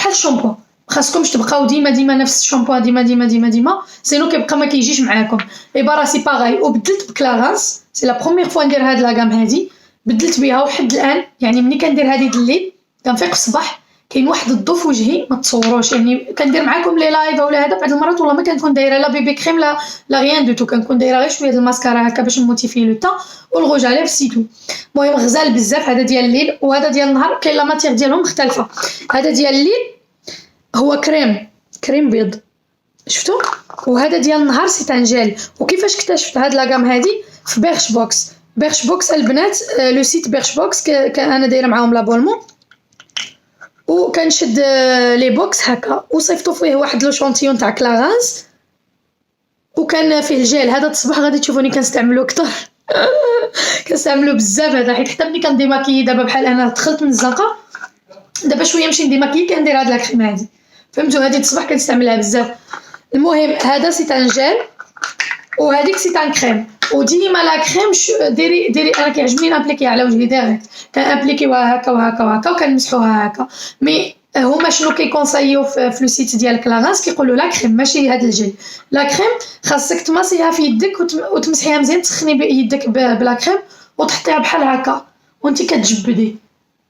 الشامبو، خاصكمش تبقاو ديما نفس الشامبو ديما سينو كيبقى ما كيجيش معاكم. اي با راسي باغاي، وبدلت بكلاغانس، سي لا بروميير فوا ندير هاد لاغام هادي، بدلت بها وحد الان يعني ملي كندير هادي الليل كنفيق في الصباح كاين واحد الضو في وجهي ما تصوروش، يعني كندير معاكم لي لايف ولا هذا بعض المرات والله ما كنكون دايره لا بيبي كريم لا غيان دو تو، كنكون دايره غير شويه د الماسكارا هكا باش نموتيفي لو تا والغوج على سيتو. المهم غزال بزاف هذا ديال الليل، وهذا ديال النهار كاين لا ماتير ديالهم مختلفه. هذا ديال الليل هو كريم بيض شفتوا، وهذا ديال النهار سي ان جيل. وكيفاش اكتشفت هاد لاغام هادي؟ في بيرش بوكس البنات، لو سيت بيرش بوكس انا دايره معاهم لابولمون، وكنشد لي بوكس هكا وصيفطوا فيه واحد لو شونتيون تاع كلاغانس، وكان فيه الجيل. هذا الصباح غادي تشوفوني كنستعملو كتر كنستعملو بزاف هذا، حيت حتى ملي كنديماكي دابا بحال انا دخلت من الزنقه دابا شويه نمشي نديماكي كندير هاد لاكريم هادي، فهمتوا؟ هادي الصباح كنستعملها بزاف. المهم هذا سي ان جيل وهذيك سي ان كريم، وديما لا كريم ديري انا كيعجبني نابليكيها على وجهي ديريكت، كنابليكيوها هكا وكنمسحوها هكا. مي هما شنو كيكونسايو في لو سيت ديال كلاغانس؟ كيقولوا لا كريم ماشي هاد الجيل. لا كريم خاصك تماسيها في يدك وتمسحيها مزيان، تسخني يدك بلا كريم وتحطيها بحال هكا وانت كتجبدي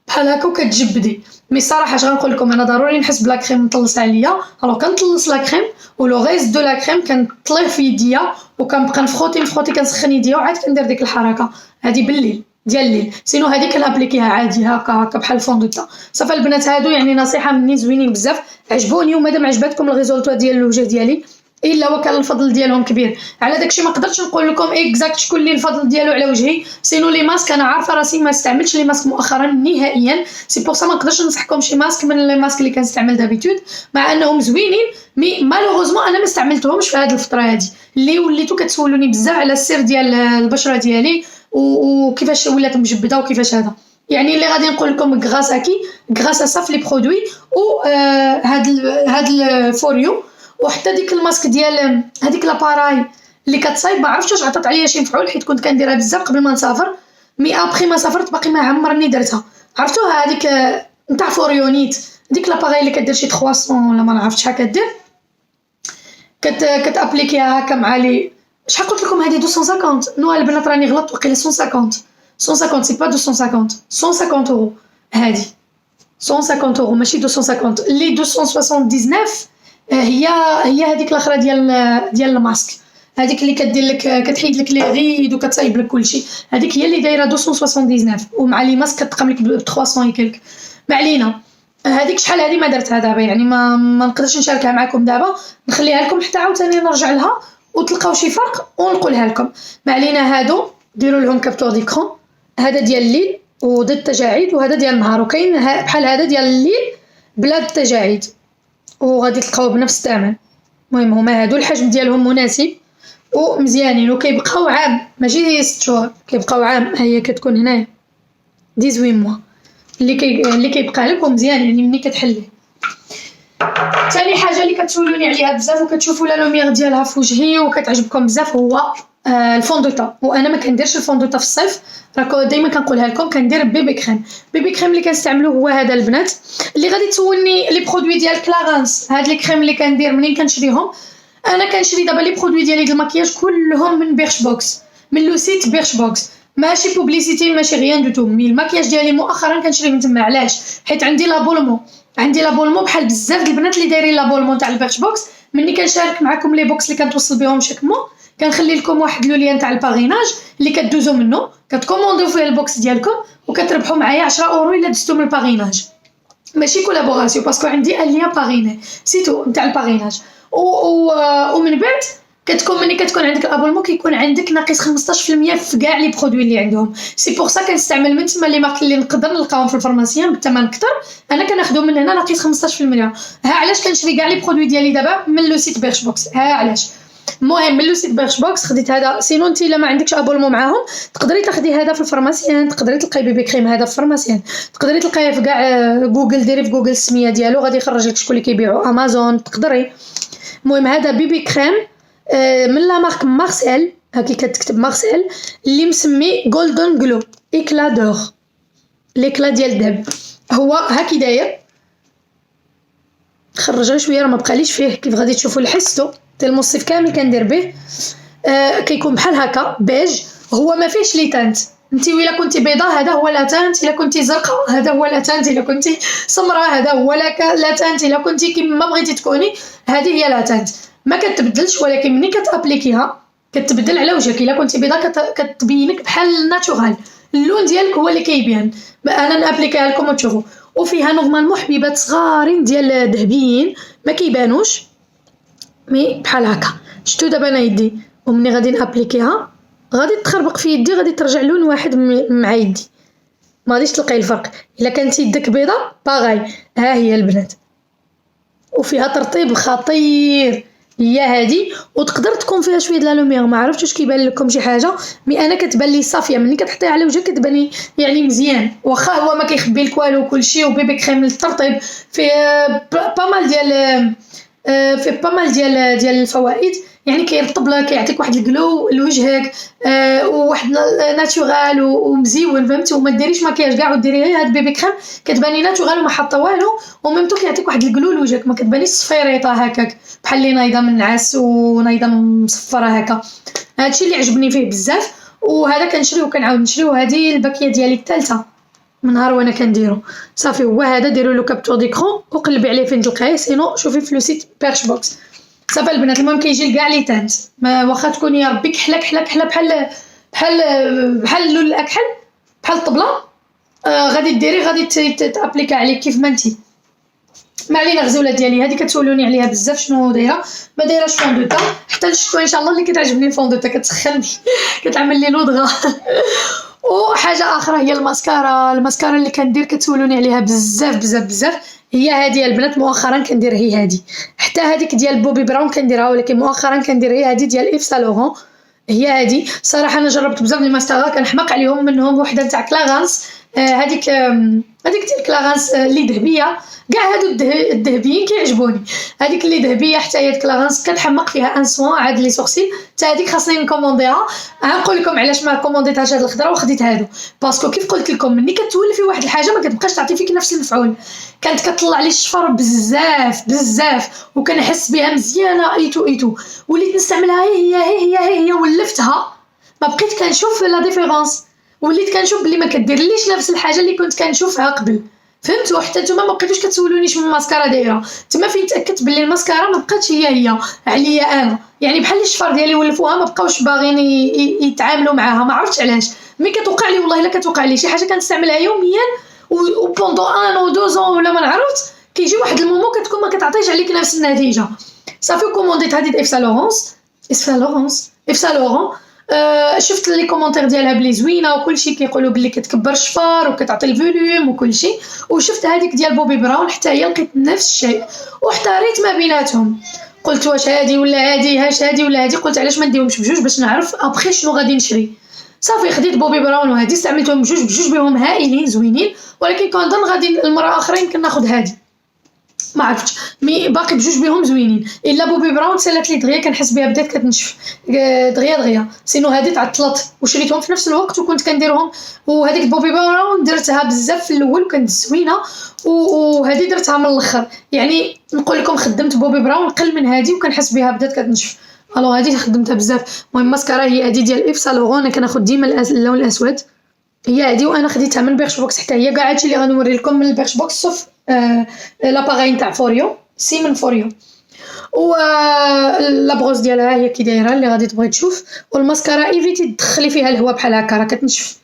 بحال هكا وكتجبدي. مي صراحه اش غنقول لكم، انا ضروري نحس بلا كريم مطلص عليا، الو كنطلص لا كريم ولو غيز دو لا كريم كنطليه في يديا وكنبقى نفخوتي كنسخن يديا وعاد كندير ديك الحركه هذه بالليل ديال الليل. سينو هذيك كنابليكيها عادي هكا بحال الفوندوتا. صافي البنات هادو يعني نصيحه مني زوينين بزاف، عجبوني، ومادام عجباتكم الريزولطو ديال الوجه ديالي الا وكان الفضل ديالهم كبير على داكشي ما قدرتش نقول لكم اكزاكت شكون اللي الفضل ديالو على وجهي. سينو لي ماسك انا عارفه راسي ما استعملتش لي ماسك مؤخرا نهائيا، سي بور سا ما نقدرش ننصحكم شي ماسك من لي ماسك اللي كنستعمل دابيتود، مع انهم زوينين مي مالوغوزمون انا ما استعملتهمش في هذه الفتره هذه اللي وليتو كتسولوني بزاف على السر ديال البشره ديالي وكيفاش ولات مجبده وكيفاش هذا. يعني اللي غادي نقول لكم غراس صاف لي برودوي و هاد الفوريو، وحتى ديك الماسك ديال هذيك لاباراي اللي كتصايب ما عرفتش واش عطات عليا شي مفعول حيت كنت كنديرها بزاف قبل ما نسافر، مي ابخي ما سافرت باقي ما عمرني درتها. عرفتوها هذيك نتاع فوريونيت، ديك لاباراي اللي كدير شي 300 ولا ما عرفتش شحال كدير، كتابليكيها هكا مع لي شحال قلت لكم هذه 250 نو البنات راني غلطت وقيله 150 سي با 150 اورو هذه 150 اورو ماشي 250. اللي 279 هي هذيك الاخرى ديال الماسك، هذيك اللي كدير لك كتحيد لك لي غيد وكتصايب لك كلشي، هذيك هي اللي دايره 279 ومع لي ماسك كتقام لك ب 300 كلك. ما علينا، هذيك شحال هذه ما درتها دابا، يعني ما نقدرش نشاركها معكم دابا، نخليها لكم حتى عاوتاني نرجع لها وتلقاو شي فرق ونقولها لكم. ما علينا، هادو ديروا لهم كابتور ديكرون، هذا ديال الليل وضد التجاعيد وهذا ديال النهار، وكاين بحال هذا ديال الليل بلا التجاعيد وغادي تلقاو بنفس الثمن. المهم هما هادو الحجم ديالهم مناسب ومزيانين وكيبقاو عام ماشي 6 شهور، كيبقاو عام. هي كتكون هنايا 18 موا اللي كيبقى لكم مزيان يعني ملي كتحليه. ثاني حاجه اللي كتسولوني عليها بزاف وكتشوفوا لا لوميير ديالها في وجهي وكتعجبكم بزاف هو الفوندوتا. وانا ما كنديرش الفوندوتا في الصيف، راكو دائما كنقولها لكم، كندير بيبي كريم اللي كنستعملوه هو هذا البنات. اللي غادي تسولني لي برودوي ديال كلاغانس، هاد لي كريم اللي كندير منين كنشريهم؟ انا كنشري دابا لي برودوي ديالي د المكياج كلهم من بيرش بوكس، من لو سيت بيرش بوكس، ماشي بوبليسيتي ماشي غيان دو تو. مي المكياج ديالي مؤخرا كنشري من تما، علاش؟ حيت عندي لابولمون بحال بزاف د البنات اللي دايرين لابولمون تاع البيرش بوكس، ملي كنشارك معكم لي بوكس اللي كنتوصل بهم شاك مو كنخلي لكم واحد لو لين تاع الباغيناج اللي كدوزو منه كتكومونديو فيه البوكس ديالكم وكتربحوا معايا 10 اورو الا دزتو من الباغيناج ماشي كولابوراسيون باسكو عندي ان ليان باغيني سيتو نتاع الباغيناج ومن بعد كتكون ملي كتكون عندك الابونمون كيكون عندك ناقص 15% في كاع لي برودوي اللي عندهم سي بور سا كنستعمل من تما لي مارك اللي نقدر نلقاهم في الفارماسيان بالثمن اكثر انا كناخذهم من هنا ناقص 15%. ها علاش كنشري كاع لي برودوي ديالي دابا من لو سيت بيرش بوكس ها علاش المهم من لو سيت بيرش بوكس خديت هذا سينو انت الا ما عندكش ابونمون معاهم تقدري تاخدي هذا في الفارماسيان تقدري تلقاي بيبي كريم هذا في الفارماسيان تقدري تلقايه في كاع جوجل ديري في جوجل السميه ديالو غادي يخرج لك شكون اللي كيبيعوا امازون تقدري. المهم هذا بيبي كريم من لا مارك مارسيل هاكي كتكتب مارسيل اللي مسمي جولدن جلو ايكلا دور ليكلا ديال الذهب هو هاكي داير خرجها شويه راه ما بقاليش فيه كيف غادي تشوفوا لحستو المصيف كامل كندير به كيكون بحال هكا بيج هو ما فيهش لي تانت انتي ولا كنتي بيضاء هذا هو لا تانت الا كنتي زرقاء هذا هو لا تانت الا كنتي سمراء هذا هو لا تانت الا كنتي كيما بغيتي تكوني هذه هي لا تانت ما كتبدلش ولكن ملي كتابليكيها كتبدل على وجهك الا كنتي بيضاء كتبينك بحال ناتورال اللون ديالك هو اللي كيبان انا نابليكيها لكم وتشوفوا وفيها نورمالمون حبيبات صغارين ديال ذهبيين ما كيبانوش مي بحال هكا شفتو دابا انا يدي ومني غادي نابليكيها غادي تخربق في يدي غادي ترجع لون واحد مع يدي ما غاديش تلقاي الفرق الا كانت يدك بيضاء باغاي ها هي البنات وفيها ترطيب خطير هي هادي وتقدر تكون فيها شويه د لا لوميير ما عرفتش واش كيبان لكم شي حاجه مي انا كتبان لي صافيه ملي كتحطيها على وجهك كتبان يعني مزيان واخا هو ما كيخبي لك والو كلشي وبيبي كريم للترطيب فيه بامال ديال في بامال ديال الفوائد يعني كيرطب لك كيعطيك واحد الجلو لوجهك وواحد ناتورال ومزيون فهمتي وما ديريش مكياج كاع وديري غير هاد بيبي كريم كتباني ناتورال وما حاطه والو وميمتو كيعطيك واحد الجلو لوجهك ما كتبانيش صفيريطه هكاك بحال اللي نايضه من النعاس ونايضه مصفره هكا هادشي اللي عجبني فيه بزاف وهذا كنشريه وكنعاود نشريه وهذه الباكيه ديالي الثالثه من نهار وانا كنديرو صافي هو هذا ديروا له كابتور ديكرون وقلبي عليه فين تلقايه سينو شوفي في لو سيت بيرش بوكس صافي البنات المهم كيجي لكاع لي تانت ما واخا تكوني يا ربي كحله بحال لون الاكحل بحال الطبله غادي ديري غادي تابليكا عليك كيف ما انتي ما علينا غزوله ديالي هذه كتسولوني عليها بزاف شنو دايره ما دايراش فوندوتا حتى الشتوى ان شاء الله اللي كتعجبني الفوندوتا كتسخن كتعمل لي لودغا وحاجه اخرى هي الماسكارا اللي كندير كتسولوني عليها بزاف هي هذه البنات مؤخرا كندير هي هذه حتى هذيك ديال بوبي براون كنديرها ولكن مؤخرا كندير هي هذه ديال ايف سان لورون هي هذه صراحه انا جربت بزاف ديال الماسكارا كنحماق عليهم منهم وحده تاع كلاغانس هذيك ديال كلاغانس اللي ذهبيه كاع هادو الذهبيين كيعجبوني هذيك اللي ذهبيه حتى هي كلاغانس كنحمق فيها ان سوان عاد لي سورسيل حتى هذيك خاصني نكومونديها نقول لكم علاش ما كومونديتهاش هاد الخضره وخديت هادو باسكو كيف قلت لكم ملي كتولفي واحد الحاجه ما كتبقاش تعطي فيك نفس المفعول كانت كتطلع لي الشفر بزاف وكنحس بها مزيانه ايتو وليت نستعملها هي ولفتها ما بقيت كنشوف لا ديفيرونس وليت كنشوف بلي ما كديرليش نفس الحاجه اللي كنت كنشوفها قبل فهمتوا حتى نتوما ما بقيتوش كتسولونيش من الماسكارا دايره تما فين تاكدت بلي الماسكارا ما بقاتش هي عليا انا يعني بحال الشفر ديالي ولفوها ما بقاوش باغيين يتعاملوا معاها ما عرفتش علاش مي كتوقع لي والله الا كتوقع لي شي حاجه كنستعملها يوميا و بوندو 1 او 2 ans ولا ما نعرفت كيجي واحد المومون كتكون ما كتعطيش عليك نفس النتيجه صافي كومونديت هذه ايف سان لورون شفت لي كومونتير ديالها بلي زوينه وكلشي كيقولوا بلي كتكبر الشفار وكتعطي الفوليوم وكلشي وشفت هذيك ديال بوبي براون حتى هي لقيت نفس الشيء واحتاريت ما بيناتهم قلت واش هذه ولا هذه هاش هذه ولا هذه قلت علاش ما نديهمش بجوج باش نعرف ابخي شنو غادي نشري صافي خديت بوبي براون وهذه استعملتهم بجوج بهم هائلين زوينين ولكن كنظن غادي المره اخرى يمكن ناخذ هذه ما عرفتش مي باقي بجوج بهم زوينين الا بوبي براون سالات لي دغيا كنحس بها بدات كتنشف دغيا سينو هذه تعطلت وشريتهم في نفس الوقت وكنت كنديرهم وهذيك بوبي براون درتها بزاف في الاول وكانت زوينه وهذه درتها من الاخر يعني نقول لكم خدمت بوبي براون قل من هذه وكنحس بها بدات كتنشف الو هذه خدمتها بزاف المهم ماسكارا هي هذه ديال ايف سان لورون انا كناخذ ديما اللون الاسود هي هذه وانا خديتها من بيرش بوكس حتى هي كاع هادشي اللي غنوري لكم من البيرش بوكس صف لاباغاي نتاع فوريو سي من فوريو و لابغوز ديالها هي كي دايره اللي غادي تبغي تشوف. والماسكارا ايفيتي تدخلي فيها الهواء بحال هكا راه كتنشف.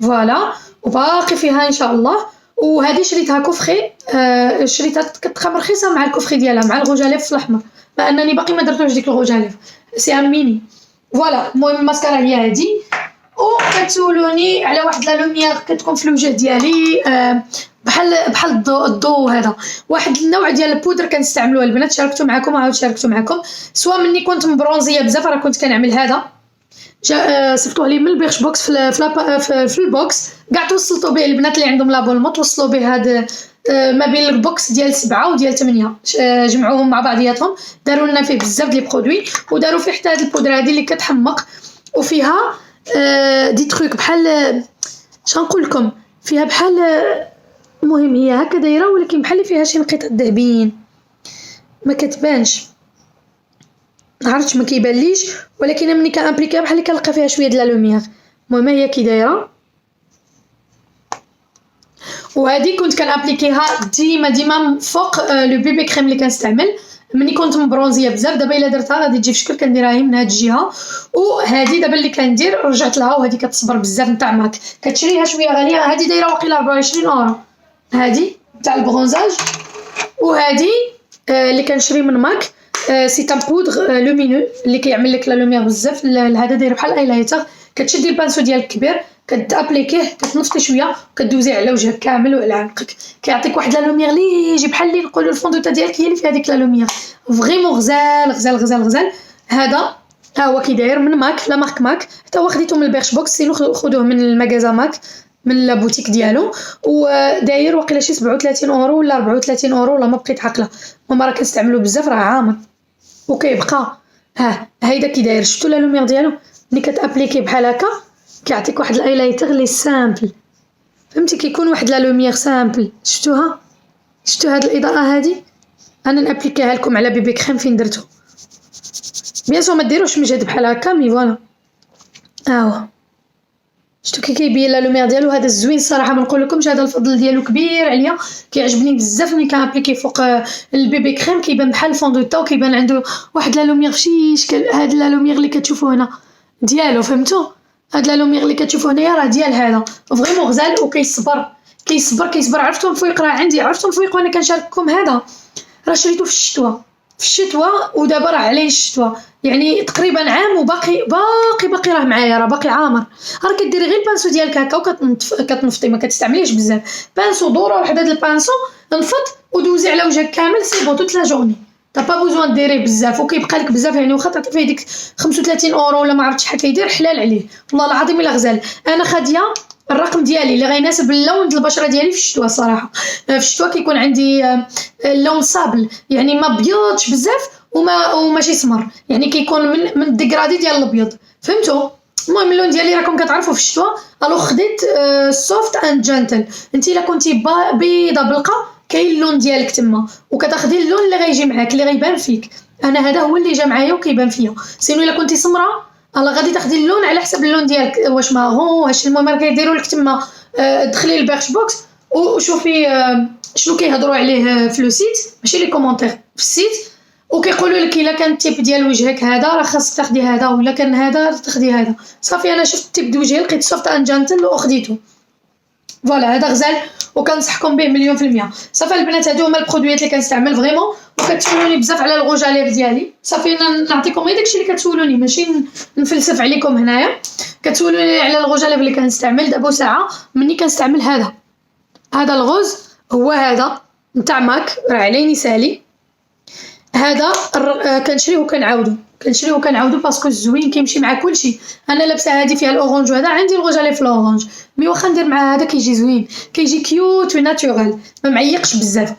فوالا وباقي فيها ان شاء الله. وهذه شريتها كوفخي، شريتها كتبقى رخيصه مع الكوفخي ديالها مع الغوجاليف في الاحمر، مع انني باقي ما درتوش ديك الغوجاليف سي ان ميني. فوالا المهم الماسكارا هي هذه. وكتسولوني على واحد لا لوميير كتكون في الوجه ديالي بحال الضوء هذا. واحد النوع ديال البودر كنستعملوها البنات، شاركتو معكم وعاود شاركتو معكم. سواء مني كنت مبرونزيه بزاف راه كنت كنعمل هذا، صيفطوه لي من البيرش بوكس في البوكس كاع توصلتو به البنات اللي عندهم لابولمون، توصلوا به هذا ما بين البوكس ديال 7 وديال 8 جمعوهم مع بعضياتهم، داروا لنا فيه بزاف ديال البرودوي وداروا فيه حتى هاد البودره هذه اللي كتحمق وفيها دي تروك بحال شنقول لكم، فيها بحال المهم هي هكا دايره ولكن بحال فيها شي نقيطات ذهبيين ما كتبانش، عرفتش ما كيبانليش، ولكن ملي كنابليكيها بحال كنلقى فيها شويه د لا لوميير. المهم هي كي دايره. وهذه كنت كنابليكيها ديما فوق لو بيبي كريم اللي كنستعمل ملي كنت مبرونزيه بزاف. دابا الا درتها غادي تجي في شكل كنديرها من هاد الجهه. وهذه دابا اللي كندير رجعت لها وهذه كتصبر بزاف نتاع ماك، كتشريها شويه غاليه. هذه دايره واقيلا 24 اورو هذه تاع البرونزاج. وهذه اللي كنشري من ماك سي تان بودر لومينو اللي كيعمل لك لا لوميير بزاف. هذا داير بحال ايلايتر، كتشدي البانسو ديالك كبير كتابليكيه كتنفطي شويه كدوزيه على وجهك كامل وعلى عنقك، كيعطيك واحد لا لوميير اللي يجي بحال اللي نقولوا الفوندوتا ديالك هي اللي فيها ديك لا لوميير فريمون غزال غزال غزال غزال. هذا ها هو كي داير من ماك، لا مارك ماك، حتى هو خديته من البيرش بوكس، سينو خذوه من المغازا ماك من لا بوتيك ديالو. وداير واقيلا شي 37 اورو ولا 34 اورو ولا ما بقيت عاقله. ماما راه كنستعملو بزاف راه عامر وكيبقى. هيدا كي داير شفتوا لا لوميير ديالو ملي كتابليكي بحال هكا كيعطيك واحد الايلايتر لي سامبل، فهمتي كيكون واحد لا لوميير سامبل. شفتوها؟ شفتوا هاد الاضاءه هادي انا نابليكيها لكم على بيبي كريم فين درتو. بيان سور ما ديروش مجهد بحال هكا مي فوالا هو شفتوا كي كيبين لا لوميير ديالو. هذا الزوين الصراحه ما نقول لكمش، هذا الفضل ديالو كبير عليا، كيعجبني بزاف ملي كنابليكي فوق البيبي كريم كيبان بحال الفوندوتا وكيبان عنده واحد لا لوميير فشي شكل. هاد لا لوميير اللي كتشوفوا هنا ديالو فهمتوا، هاد لا لوميير اللي كتشوفوا هنايا راه ديال هذا فريمون غزال وكيصبر كيصبر. عرفتو مفويق راه عندي، عرفتو مفويق وانا كنشارككم هذا راه شريته في الشتوى ودابا راه عليه الشتوى يعني تقريبا عام وباقي راه معايا راه باقي عامر. راه كديري غير البانسو ديالك هكا وكتنفطي ما كتستعمليش بزاف، بانسو دوره وحده هاد البانسو نفط ودوزي على وجهك كامل سي بون توت لا جورني تا با بوزوان ديريه بزاف وكيبقى لك بزاف يعني. واخا تعطي فيه ديك 35 اورو ولا ما عرفتش شحال كيدير حلال عليه والله العظيم الا غزال. انا خاديه الرقم ديالي اللي غيناسب اللون ديال البشره ديالي في الشتوى صراحه. في الشتوى كيكون عندي اللون صابل يعني ما بيضش بزاف وماشي سمر يعني كيكون من الديغرادي ديال الابيض فهمتوا. المهم اللون ديالي راكم كتعرفوا في الشتوى. الو خديت سوفت اند جنتل. انت الا كنتي بيضه بلقه كاين اللون ديالك تما وكتاخدي اللون اللي غيجي معاك اللي غيبان فيك. انا هذا هو اللي جا معايا وكيبان فيا. سينو الا كنتي سمراء الله غادي تاخدي اللون على حسب اللون ديالك واش مارون واش. المهم كيديروا لك تما دخلي البيرش بوكس وشوفي شنو كيهضروا عليه في لو سيت ماشي لي كومونتير في السيت وكيقولوا لك الا كان التيب ديال وجهك هذا راه خاصك تاخدي هذا ولا كان هذا تاخدي هذا. صافي انا شفت التيب د وجهي لقيت سوفت ان جانتل وخديته فوالا. هذا غزال وكنصحكم به 100%. صافي البنات هادو هما البرودويات اللي كنستعمل فريمون. وكتسولوني بزاف على الغوج اليف ديالي. صافي نعطيكم غير داكشي اللي كتسولوني ماشي نفلسف عليكم هنايا. كتسولوني على الغوج اليف اللي كنستعمل دابا ساعه مني كنستعمل هذا الغوز هو هذا نتاع ماك راه عليني سالي. هذا كنشريه وكنعاودو باسكو زوين كيمشي مع كلشي. انا لابسه هذه فيها الاورانج وهذا عندي الغوج اليف في الاورانج مي واخا ندير مع هذا كيجي زوين كيجي كيوت وناتورال ما معيقش بزاف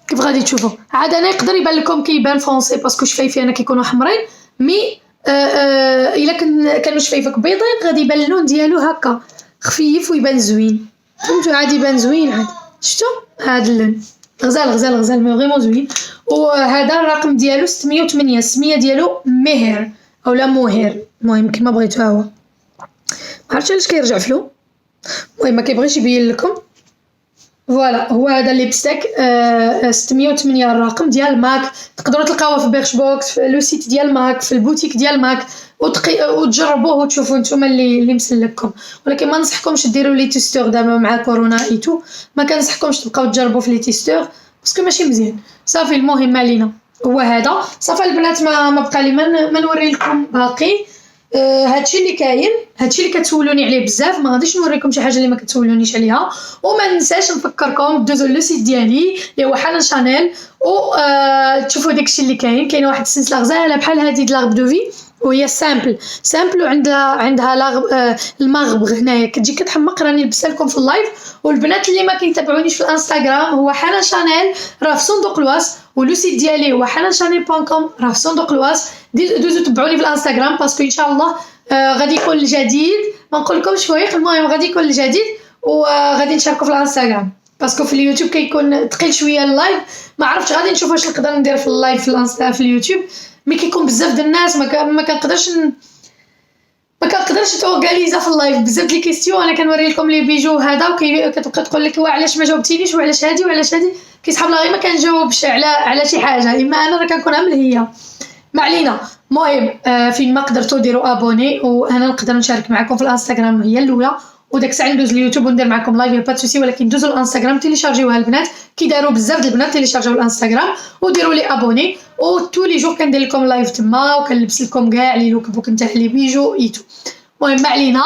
كيف غادي تشوفوا. عاد انا يقدر يبان لكم كيبان فرونسي باسكو شفايفي انا كيكونوا حمرين مي الا كانوا شفايفك بيضين غادي يبان اللون ديالو هكا خفيف ويبان زوين فهمتوا. عاد يبان زوين عاد شفتوا هذا اللون غزال مي فريمون زوين. وهذا الرقم ديالو 608 السميه ديالو مهر اولا موهر المهم كيما بغيتو. ها هو ما عرفتش علاش كيرجع فلو المهم ما كيبغيش يبين لكم فوالا هو هذا الليبستيك 608 الرقم ديال ماك. تقدروا تلقاوه في بيرش بوكس، في لو سيت ديال ماك، في البوتيك ديال ماك، وتجربوه وتشوفوا نتوما اللي مسلككم. ولكن ما ننصحكمش ديروا لي تيستور دابا مع كورونا ايتو، ما كنصحكمش تبقاو تجربوا في لي تيستور باسكو ماشي مزيان. صافي المهم ما علينا، هو هذا صافي البنات. ما بقى لي ما نوري لكم باقي. هادشي اللي كاين، هادشي اللي كتسولوني عليه بزاف، ما غاديش نوريكم شي حاجه اللي ما كتسولونيش عليها. وما ننساش نفكركم دوزوا لو سيت ديالي اللي هو حنان شانيل، و تشوفوا داكشي اللي كاين واحد السلسله غزاله بحال هذه د لاغ دو في، وهي سامبل وعندها المغبغ هنايا كتجي كتحمق. راني لبسها لكم في اللايف. والبنات اللي ما كيتابعونيش في الانستغرام، هو حنان شانيل راه في صندوق الوصف، ولو سيت ديالي هو hananchannel.com راه في صندوق الوصف. دوزو تبعوني في الانستغرام باسكو ان شاء الله غادي يكون الجديد. ما نقول لكمش فويق، المهم غادي يكون الجديد وغادي نشاركو في الانستغرام باسكو في اليوتيوب كيكون ثقيل شويه اللايف. ما عرفتش غادي نشوف واش نقدر ندير في اللايف في الانستا في اليوتيوب، مي كيكون بزاف د الناس ما كنقدرش تورغاليزا في اللايف بزاف لي كيستيون. انا كنوري لكم لي بيجو هذا وكتبقى تقول لك وعلاش ما جاوبتينيش وعلاش هادي وعلاش هادي، كيسحب لها غير ما كنجاوبش على شي حاجه، اما انا راه كنكون عامل هي. ما علينا. المهم فين ما قدرتوا ديروا ابوني، وانا نقدر نشارك معكم في الانستغرام هي الاولى، وداك الساعه ندوز اليوتيوب وندير معكم لايف با سوسي. ولكن دوزوا الانستغرام تيليشارجيوها البنات كي داروا بزاف د البنات تيليشارجيو الانستغرام وديروا لي ابوني، و تو لي جور كندير لكم لايف تما وكنلبس لكم كاع لي لوك بوك نتاع لي بيجو ايتو. المهم ما علينا.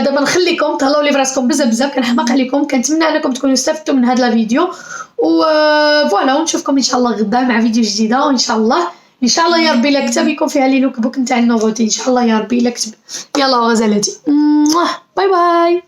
دابا نخليكم تهلاو لي فراسكم بزاف كنحماق عليكم. كنتمنى انكم تكونوا استفدتوا من هذا الفيديو، و فوالا ونشوفكم ان شاء الله غدا مع فيديو جديده. وان شاء الله يا ربي لا كتب يكون فيها لي لوك بوك نتاع النوفوتي ان شاء الله يا ربي لا كتب. يلا غزالاتي، باي باي.